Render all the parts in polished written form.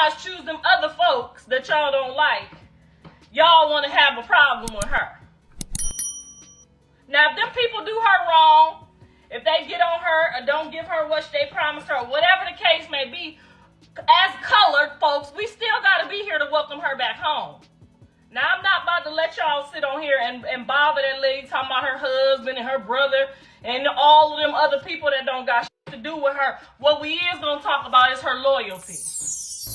Minaj choose them other folks that y'all don't like, y'all want to have a problem with her. Now, if them people do her wrong, if they get on her or don't give her what they promised her, whatever the case may be, as colored folks, we still got to be here to welcome her back home. Now, I'm not about to let y'all sit on here and bother that lady talking about her husband and her brother and all of them other people that don't got shit to do with her. What we is going to talk about is her loyalty.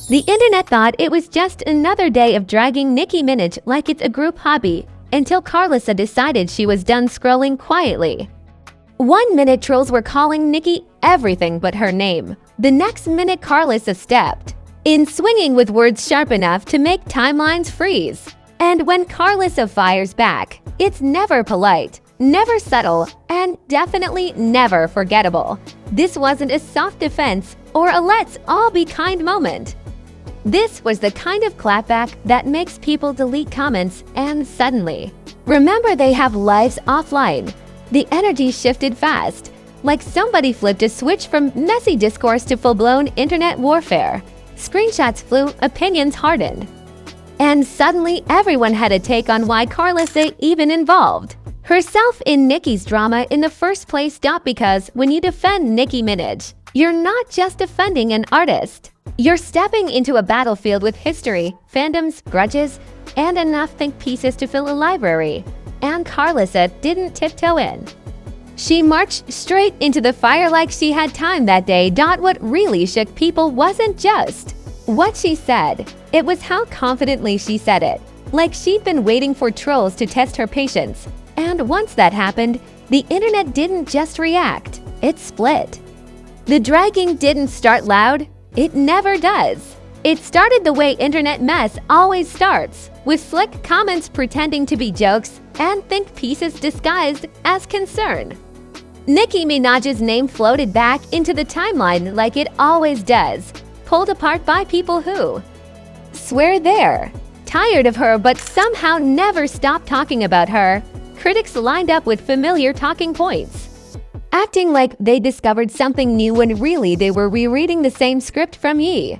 The internet thought it was just another day of dragging Nicki Minaj like it's a group hobby, until Karlissa decided she was done scrolling quietly. 1 minute trolls were calling Nicki everything but her name. The next minute Karlissa stepped in, swinging with words sharp enough to make timelines freeze. And when Karlissa fires back, it's never polite, never subtle, and definitely never forgettable. This wasn't a soft defense or a let's all be kind moment. This was the kind of clapback that makes people delete comments and suddenly remember they have lives offline. The energy shifted fast, like somebody flipped a switch from messy discourse to full-blown internet warfare. Screenshots flew, opinions hardened. And suddenly everyone had a take on why Karlissa even involved herself in Nicki's drama in the first place. Because when you defend Nicki Minaj, you're not just defending an artist. You're stepping into a battlefield with history, fandoms, grudges, and enough think pieces to fill a library. And Karlissa didn't tiptoe in. She marched straight into the fire like she had time that day. What really shook people wasn't just what she said, it was how confidently she said it, like she'd been waiting for trolls to test her patience. And once that happened, the internet didn't just react, it split. The dragging didn't start loud, it never does. It started the way internet mess always starts, with slick comments pretending to be jokes and think pieces disguised as concern. Nicki Minaj's name floated back into the timeline like it always does, pulled apart by people who swear they're tired of her but somehow never stop talking about her. Critics lined up with familiar talking points, acting like they discovered something new when really they were rereading the same script from years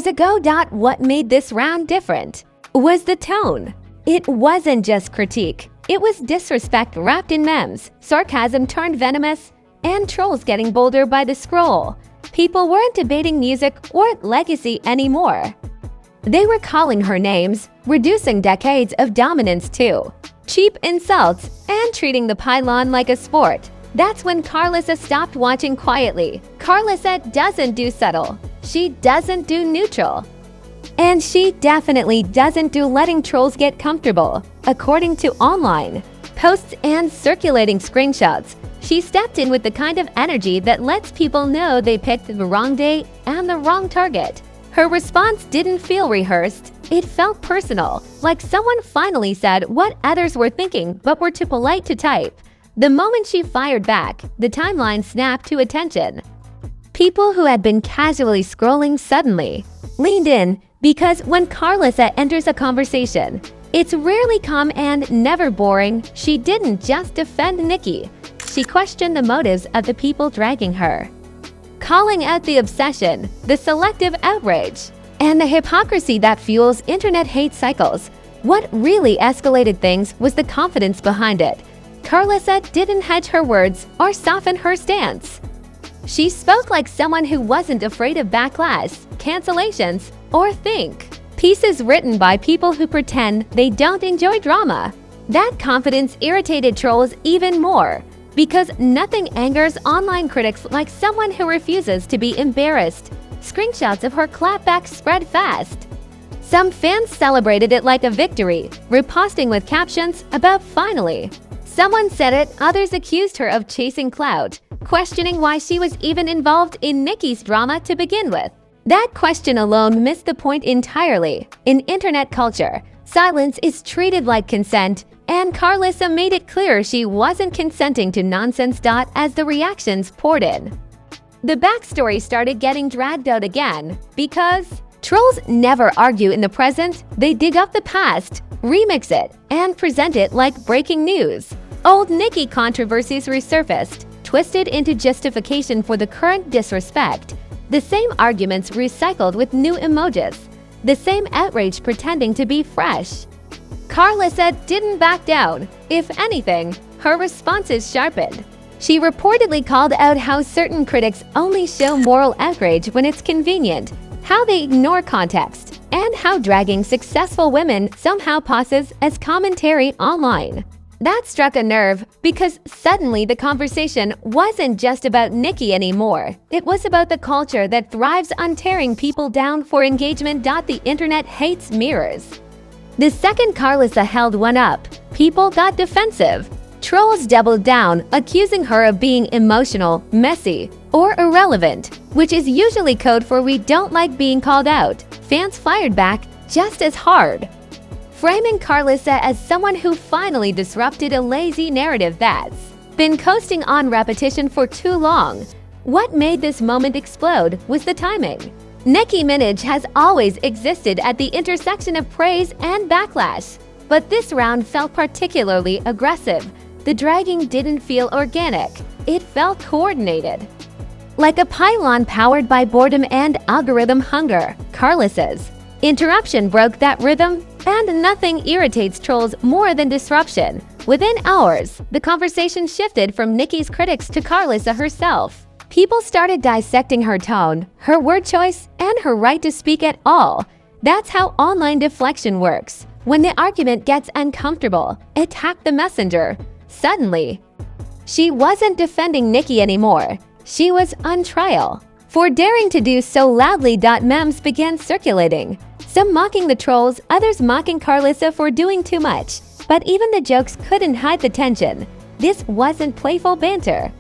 ago. What made this round different was the tone. It wasn't just critique, it was disrespect wrapped in memes, sarcasm turned venomous, and trolls getting bolder by the scroll. People weren't debating music or legacy anymore. They were calling her names, reducing decades of dominance to cheap insults, and treating the pylon like a sport. That's when Karlissa stopped watching quietly. Karlissa doesn't do subtle. She doesn't do neutral. And she definitely doesn't do letting trolls get comfortable. According to online posts and circulating screenshots, she stepped in with the kind of energy that lets people know they picked the wrong day and the wrong target. Her response didn't feel rehearsed, it felt personal, like someone finally said what others were thinking but were too polite to type. The moment she fired back, the timeline snapped to attention. People who had been casually scrolling suddenly leaned in, because when Karlissa enters a conversation, it's rarely calm and never boring. She didn't just defend Nicki. She questioned the motives of the people dragging her, calling out the obsession, the selective outrage, and the hypocrisy that fuels internet hate cycles. What really escalated things was the confidence behind it. Karlissa didn't hedge her words or soften her stance. She spoke like someone who wasn't afraid of backlash, cancellations, or think pieces written by people who pretend they don't enjoy drama. That confidence irritated trolls even more, because nothing angers online critics like someone who refuses to be embarrassed. Screenshots of her clapback spread fast. Some fans celebrated it like a victory, reposting with captions about "finally someone said it." Others accused her of chasing clout, questioning why she was even involved in Nicki's drama to begin with. That question alone missed the point entirely. In internet culture, silence is treated like consent, and Karlissa made it clear she wasn't consenting to nonsense. As the reactions poured in, the backstory started getting dragged out again, because trolls never argue in the present. They dig up the past, remix it, and present it like breaking news. Old Nicki controversies resurfaced, twisted into justification for the current disrespect. The same arguments recycled with new emojis. The same outrage pretending to be fresh. Karlissa didn't back down. If anything, her responses sharpened. She reportedly called out how certain critics only show moral outrage when it's convenient, how they ignore context, and how dragging successful women somehow passes as commentary online. That struck a nerve because suddenly the conversation wasn't just about Nicki anymore. It was about the culture that thrives on tearing people down for engagement. The internet hates mirrors. The second Karlissa held one up, people got defensive. Trolls doubled down, accusing her of being emotional, messy, or irrelevant, which is usually code for we don't like being called out. Fans fired back just as hard, framing Karlissa as someone who finally disrupted a lazy narrative that's been coasting on repetition for too long. What made this moment explode was the timing. Nicki Minaj has always existed at the intersection of praise and backlash, but this round felt particularly aggressive. The dragging didn't feel organic, it felt coordinated. Like a pylon powered by boredom and algorithm hunger, Karlissa's interruption broke that rhythm, and nothing irritates trolls more than disruption. Within hours, the conversation shifted from Nicki's critics to Karlissa herself. People started dissecting her tone, her word choice, and her right to speak at all. That's how online deflection works. When the argument gets uncomfortable, attack the messenger. Suddenly, she wasn't defending Nicki anymore. She was on trial for daring to do so loudly. Memes began circulating, some mocking the trolls, others mocking Karlissa for doing too much. But even the jokes couldn't hide the tension. This wasn't playful banter.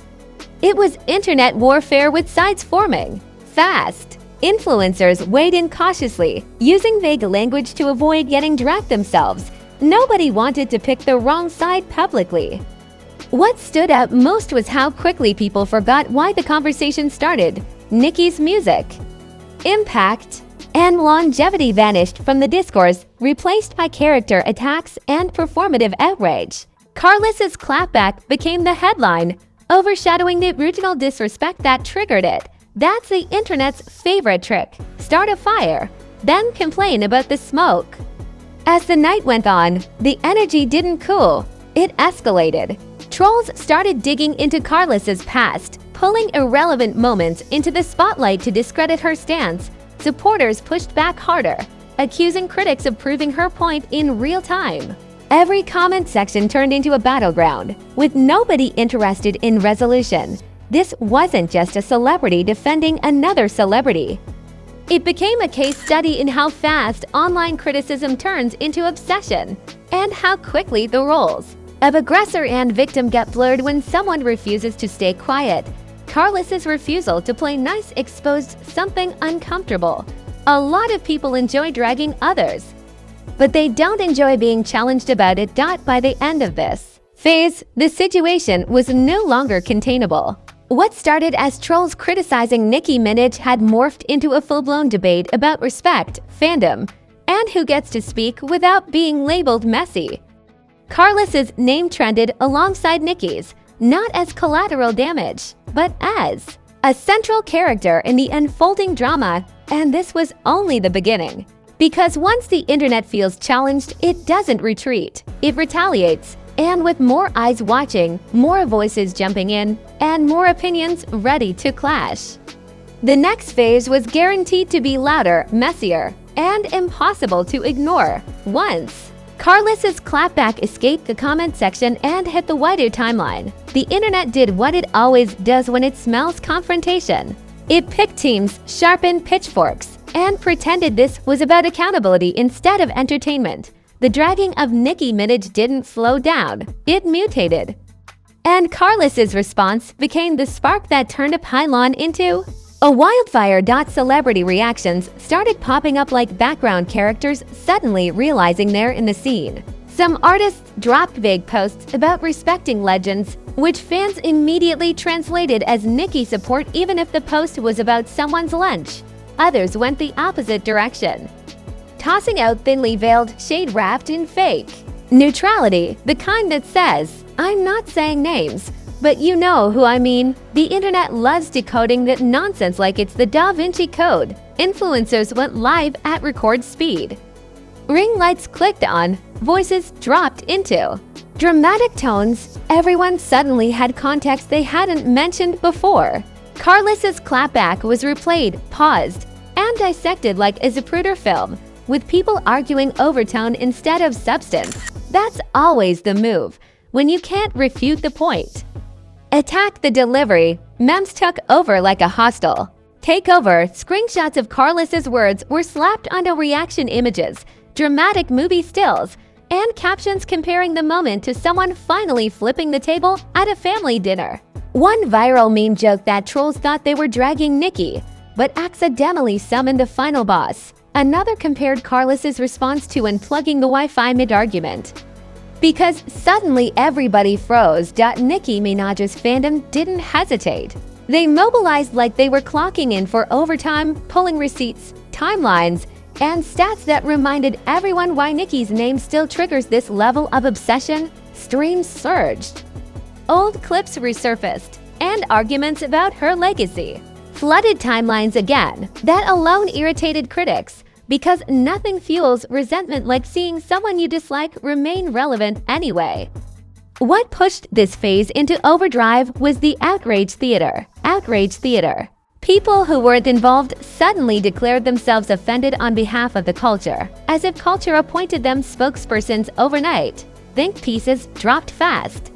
It was internet warfare with sides forming. Fast. Influencers weighed in cautiously, using vague language to avoid getting dragged themselves. Nobody wanted to pick the wrong side publicly. What stood out most was how quickly people forgot why the conversation started. Nicki's music, impact, and longevity vanished from the discourse, replaced by character attacks and performative outrage. Karlissa's clapback became the headline, overshadowing the original disrespect that triggered it. That's the internet's favorite trick. Start a fire, then complain about the smoke. As the night went on, the energy didn't cool. It escalated. Trolls started digging into Karlissa's past, pulling irrelevant moments into the spotlight to discredit her stance. Supporters pushed back harder, accusing critics of proving her point in real time. Every comment section turned into a battleground, with nobody interested in resolution. This wasn't just a celebrity defending another celebrity. It became a case study in how fast online criticism turns into obsession, and how quickly the roles of aggressor and victim get blurred when someone refuses to stay quiet. Karlissa's refusal to play nice exposed something uncomfortable. A lot of people enjoy dragging others, but they don't enjoy being challenged about it. By the end of this phase, the situation was no longer containable. What started as trolls criticizing Nicki Minaj had morphed into a full-blown debate about respect, fandom, and who gets to speak without being labeled messy. Karlissa's name trended alongside Nicki's, not as collateral damage, but as a central character in the unfolding drama, and this was only the beginning. Because once the internet feels challenged, it doesn't retreat, it retaliates. And with more eyes watching, more voices jumping in, and more opinions ready to clash. The next phase was guaranteed to be louder, messier, and impossible to ignore. Once Karlissa's clapback escaped the comment section and hit the wider timeline, the internet did what it always does when it smells confrontation. It picked teams, sharpened pitchforks, and pretended this was about accountability instead of entertainment. The dragging of Nicki Minaj didn't slow down, it mutated. And Karlissa's response became the spark that turned a pylon into a wildfire. Celebrity reactions started popping up like background characters suddenly realizing they're in the scene. Some artists dropped vague posts about respecting legends, which fans immediately translated as Nicki support even if the post was about someone's lunch. Others went the opposite direction, tossing out thinly veiled shade wrapped in fake neutrality, the kind that says, "I'm not saying names, But you know who I mean. The internet loves decoding that nonsense like it's the Da Vinci Code. Influencers went live at record speed. Ring lights clicked on, voices dropped into. Dramatic tones, everyone suddenly had context they hadn't mentioned before. Karlissa's clapback was replayed, paused, and dissected like a Zapruder film, with people arguing overtone instead of substance. That's always the move, when you can't refute the point. Attack the delivery, memes took over like a hostile. Takeover, screenshots of Karlissa's words were slapped onto reaction images, dramatic movie stills, and captions comparing the moment to someone finally flipping the table at a family dinner. One viral meme joked that trolls thought they were dragging Nicki, but accidentally summoned the final boss. Another compared Karlissa's response to unplugging the Wi-Fi mid-argument. Because suddenly everybody froze, Nicki Minaj's fandom didn't hesitate. They mobilized like they were clocking in for overtime, pulling receipts, timelines, and stats that reminded everyone why Nicki's name still triggers this level of obsession. Streams surged. Old clips resurfaced, and arguments about her legacy flooded timelines again. That alone irritated critics, because nothing fuels resentment like seeing someone you dislike remain relevant anyway. What pushed this phase into overdrive was the outrage theater. Outrage theater. People who weren't involved suddenly declared themselves offended on behalf of the culture, as if culture appointed them spokespersons overnight. Think pieces dropped fast.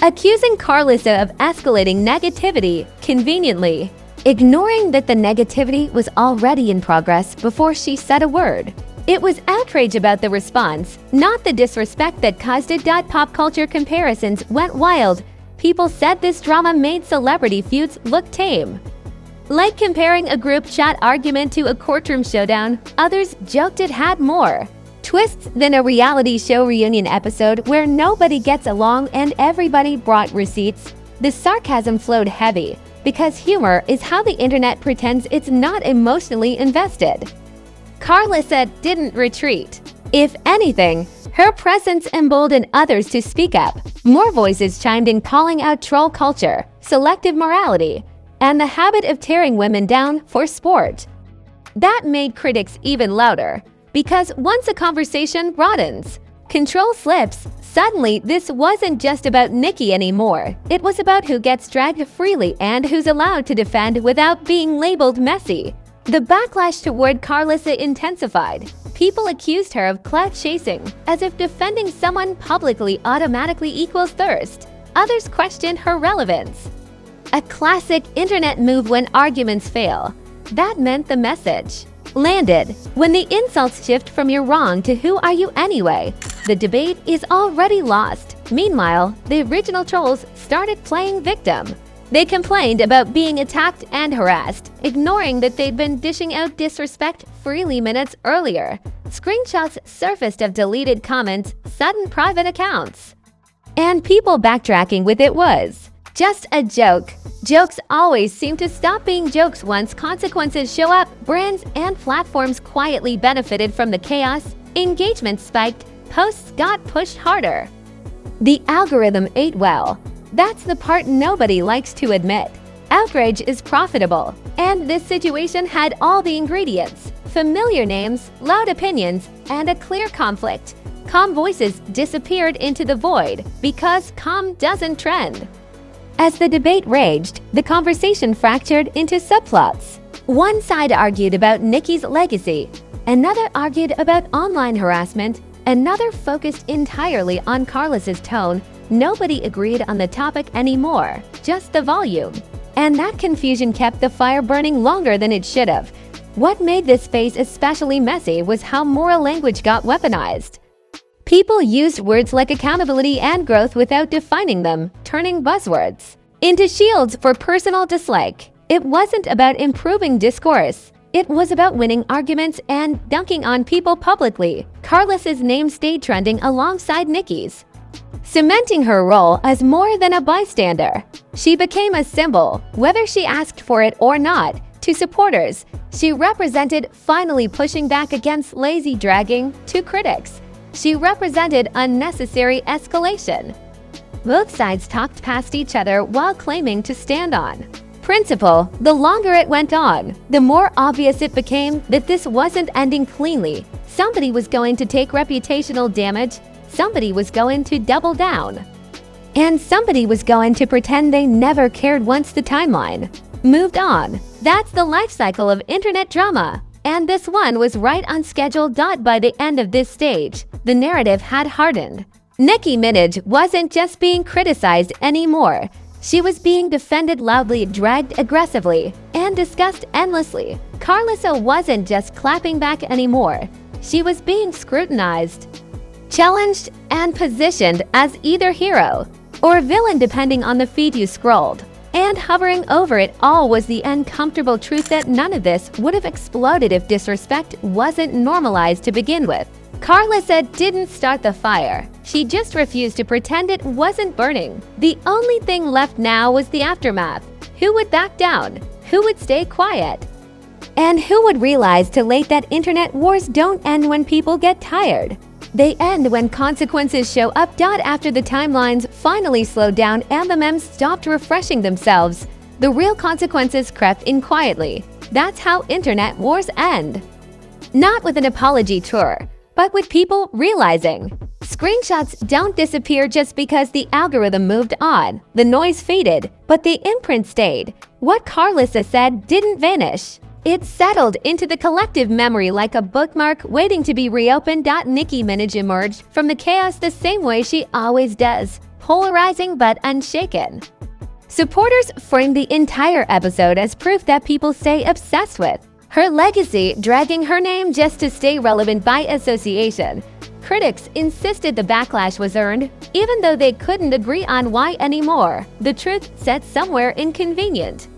Accusing Karlissa of escalating negativity conveniently, ignoring that the negativity was already in progress before she said a word. It was outrage about the response, not the disrespect that caused it. Pop culture comparisons went wild. People said this drama made celebrity feuds look tame. Like comparing a group chat argument to a courtroom showdown, others joked it had more twists than a reality show reunion episode where nobody gets along and everybody brought receipts. The sarcasm flowed heavy, because humor is how the internet pretends it's not emotionally invested. Karlissa didn't retreat. If anything, her presence emboldened others to speak up. More voices chimed in calling out troll culture, selective morality, and the habit of tearing women down for sport. That made critics even louder, because once a conversation broadens, control slips. Suddenly, this wasn't just about Nicki anymore. It was about who gets dragged freely and who's allowed to defend without being labeled messy. The backlash toward Karlissa intensified. People accused her of clout chasing, as if defending someone publicly automatically equals thirst. Others questioned her relevance. A classic internet move when arguments fail. That meant the message landed. When the insults shift from "you're wrong" to "who are you anyway," the debate is already lost. Meanwhile, the original trolls started playing victim. They complained about being attacked and harassed, ignoring that they'd been dishing out disrespect freely minutes earlier. Screenshots surfaced of deleted comments, sudden private accounts. And people backtracking with it was just a joke. Jokes always seem to stop being jokes once consequences show up. Brands and platforms quietly benefited from the chaos. Engagement spiked. Posts got pushed harder. The algorithm ate well. That's the part nobody likes to admit. Outrage is profitable, and this situation had all the ingredients: familiar names, loud opinions, and a clear conflict. Calm voices disappeared into the void because calm doesn't trend. As the debate raged, the conversation fractured into subplots. One side argued about Nicki's legacy, another argued about online harassment, another focused entirely on Karlissa's tone. Nobody agreed on the topic anymore, just the volume. And that confusion kept the fire burning longer than it should have. What made this phase especially messy was how moral language got weaponized. People used words like accountability and growth without defining them, turning buzzwords into shields for personal dislike. It wasn't about improving discourse. It was about winning arguments and dunking on people publicly. Karlissa's name stayed trending alongside Nicki's, cementing her role as more than a bystander. She became a symbol, whether she asked for it or not, to supporters. She represented finally pushing back against lazy dragging. To critics, she represented unnecessary escalation. both sides talked past each other while claiming to stand on principle. The longer it went on, the more obvious it became that this wasn't ending cleanly. Somebody was going to take reputational damage, somebody was going to double down, and somebody was going to pretend they never cared once the timeline moved on. That's the life cycle of internet drama. And this one was right on schedule. By the end of this stage, the narrative had hardened. Nicki Minaj wasn't just being criticized anymore. She was being defended loudly, dragged aggressively, and discussed endlessly. Karlissa wasn't just clapping back anymore. She was being scrutinized, challenged, and positioned as either hero or villain depending on the feed you scrolled. And hovering over it all was the uncomfortable truth that none of this would have exploded if disrespect wasn't normalized to begin with. Karlissa didn't start the fire. She just refused to pretend it wasn't burning. The only thing left now was the aftermath. Who would back down? Who would stay quiet? And who would realize too late that internet wars don't end when people get tired? They end when consequences show up. After the timelines finally slowed down and the memes stopped refreshing themselves, the real consequences crept in quietly. That's how internet wars end. Not with an apology tour, but with people realizing. Screenshots don't disappear just because the algorithm moved on. The noise faded, but the imprint stayed. What Karlissa said didn't vanish. It settled into the collective memory like a bookmark waiting to be reopened. Nicki Minaj emerged from the chaos the same way she always does, polarizing but unshaken. Supporters framed the entire episode as proof that people stay obsessed with her legacy, dragging her name just to stay relevant by association. Critics insisted the backlash was earned, even though they couldn't agree on why anymore. The truth sat somewhere inconvenient,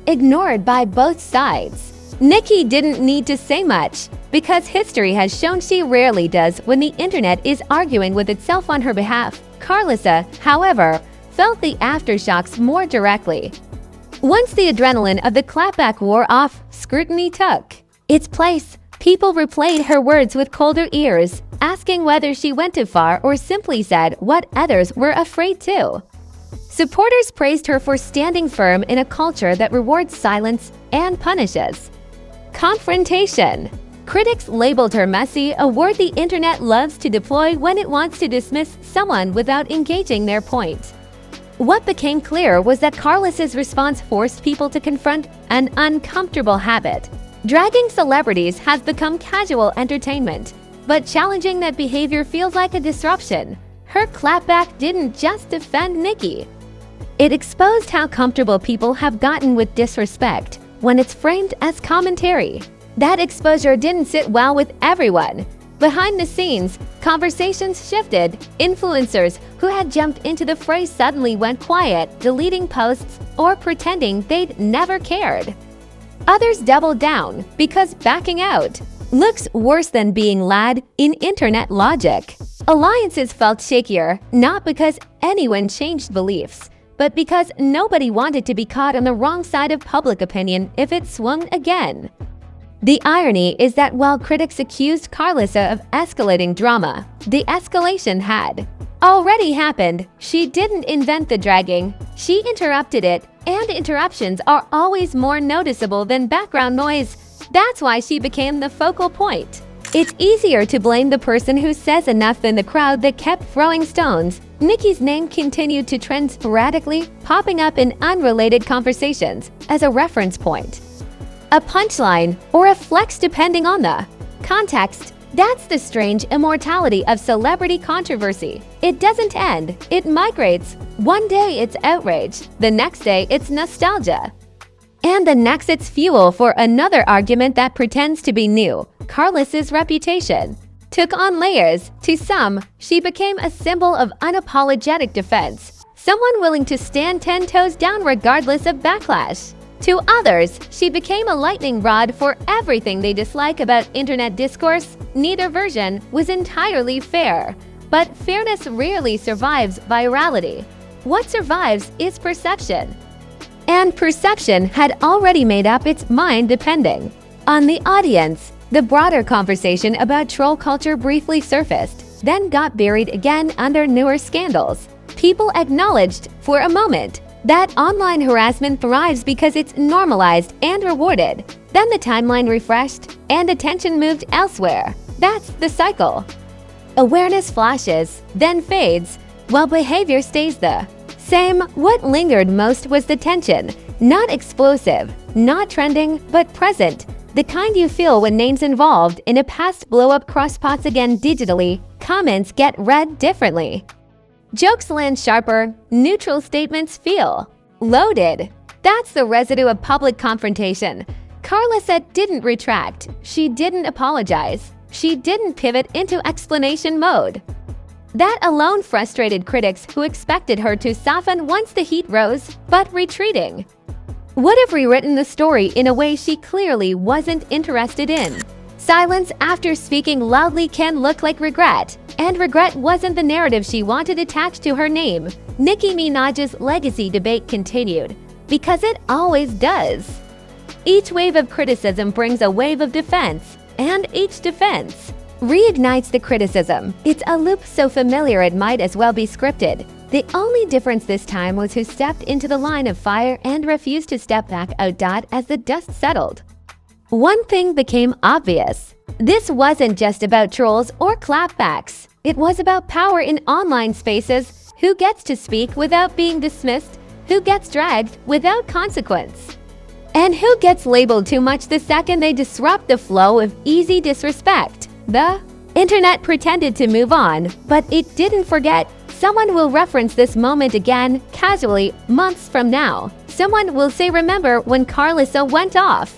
ignored by both sides. Nicki didn't need to say much, because history has shown she rarely does when the internet is arguing with itself on her behalf. Karlissa, however, felt the aftershocks more directly. Once the adrenaline of the clapback wore off, scrutiny took its place. People replayed her words with colder ears, asking whether she went too far or simply said what others were afraid to. Supporters praised her for standing firm in a culture that rewards silence and punishes confrontation. Critics labeled her messy, a word the internet loves to deploy when it wants to dismiss someone without engaging their point. What became clear was that Karlissa's response forced people to confront an uncomfortable habit. Dragging celebrities has become casual entertainment, but challenging that behavior feels like a disruption. Her clapback didn't just defend Nicki. It exposed how comfortable people have gotten with disrespect when it's framed as commentary. That exposure didn't sit well with everyone. Behind the scenes, conversations shifted. Influencers who had jumped into the fray suddenly went quiet, deleting posts or pretending they'd never cared. Others doubled down because backing out looks worse than being lad in internet logic. Alliances felt shakier, not because anyone changed beliefs, but because nobody wanted to be caught on the wrong side of public opinion if it swung again. The irony is that while critics accused Karlissa of escalating drama, the escalation had already happened. She didn't invent the dragging, she interrupted it, and interruptions are always more noticeable than background noise. That's why she became the focal point. It's easier to blame the person who says enough than the crowd that kept throwing stones. Nicki's name continued to trend sporadically, popping up in unrelated conversations as a reference point, a punchline, or a flex depending on the context. That's the strange immortality of celebrity controversy. It doesn't end, it migrates. One day it's outrage, the next day it's nostalgia, and the next it's fuel for another argument that pretends to be new. Karlissa's reputation took on layers. To some, she became a symbol of unapologetic defense, someone willing to stand 10 toes down regardless of backlash. To others, she became a lightning rod for everything they dislike about internet discourse. Neither version was entirely fair, but fairness rarely survives virality. What survives is perception. And perception had already made up its mind depending on the audience. The broader conversation about troll culture briefly surfaced, then got buried again under newer scandals. People acknowledged, for a moment, that online harassment thrives because it's normalized and rewarded. Then the timeline refreshed, and attention moved elsewhere. That's the cycle. Awareness flashes, then fades, while behavior stays the same. What lingered most was the tension. Not explosive, not trending, but present. The kind you feel when names involved in a past blow-up crosspots again digitally. Comments get read differently. Jokes land sharper, neutral statements feel loaded. That's the residue of public confrontation. Karlissa didn't retract. She didn't apologize. She didn't pivot into explanation mode. That alone frustrated critics who expected her to soften once the heat rose, but retreating would have rewritten the story in a way she clearly wasn't interested in. Silence after speaking loudly can look like regret, and regret wasn't the narrative she wanted attached to her name. Nicki Minaj's legacy debate continued, because it always does. Each wave of criticism brings a wave of defense, and each defense reignites the criticism. It's a loop so familiar it might as well be scripted. The only difference this time was who stepped into the line of fire and refused to step back out as the dust settled. One thing became obvious. This wasn't just about trolls or clapbacks. It was about power in online spaces. Who gets to speak without being dismissed? Who gets dragged without consequence? And who gets labeled too much the second they disrupt the flow of easy disrespect? The internet pretended to move on, but it didn't forget. Someone will reference this moment again, casually, months from now. Someone will say, "Remember when Karlissa went off?"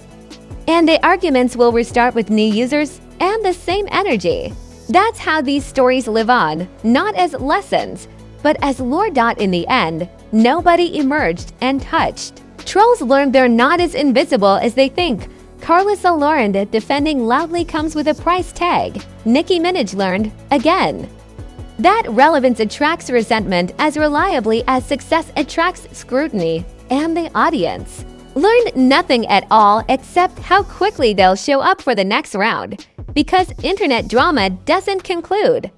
And the arguments will restart with new users and the same energy. That's how these stories live on, not as lessons, but as lore. In the end, nobody emerged untouched. Trolls learned they're not as invisible as they think. Karlissa learned that defending loudly comes with a price tag. Nicki Minaj learned, again, that relevance attracts resentment as reliably as success attracts scrutiny, and the audience learned nothing at all except how quickly they'll show up for the next round. Because internet drama doesn't conclude.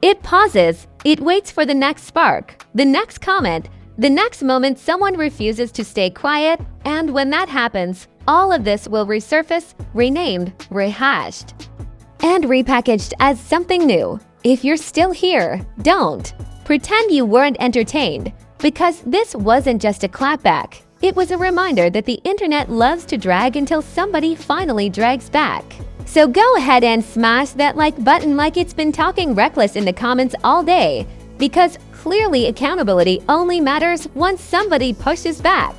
It pauses, it waits for the next spark, the next comment, the next moment someone refuses to stay quiet, and when that happens, all of this will resurface, renamed, rehashed, and repackaged as something new. If you're still here, don't pretend you weren't entertained, because this wasn't just a clapback. It was a reminder that the internet loves to drag until somebody finally drags back. So go ahead and smash that like button like it's been talking reckless in the comments all day, because clearly accountability only matters once somebody pushes back.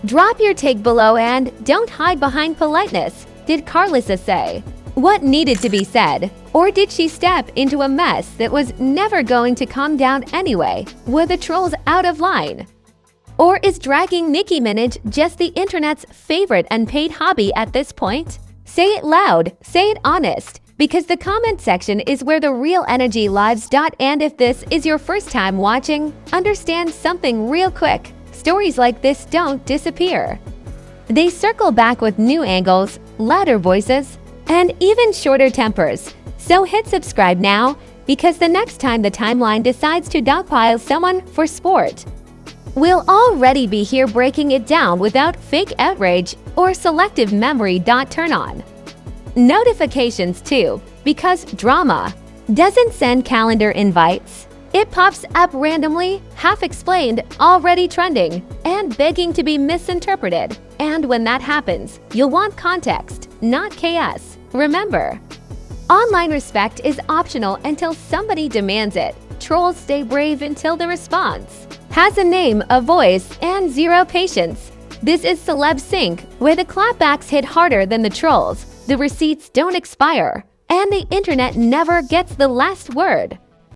Drop your take below and don't hide behind politeness. Did Karlissa say what needed to be said? Or did she step into a mess that was never going to calm down anyway? Were the trolls out of line? Or is dragging Nicki Minaj just the internet's favorite unpaid hobby at this point? Say it loud, say it honest, because the comment section is where the real energy lives. And if this is your first time watching, understand something real quick. Stories like this don't disappear. They circle back with new angles, louder voices, and even shorter tempers. So hit subscribe now, because the next time the timeline decides to dogpile someone for sport, we'll already be here breaking it down without fake outrage or selective memory. Turn on notifications too, because drama doesn't send calendar invites. It pops up randomly, half explained, already trending, and begging to be misinterpreted. And when that happens, you'll want context, not chaos. Remember, online respect is optional until somebody demands it. Trolls stay brave until the response has a name, a voice, and zero patience. This is Celeb Sync, where the clapbacks hit harder than the trolls, the receipts don't expire, and the internet never gets the last word.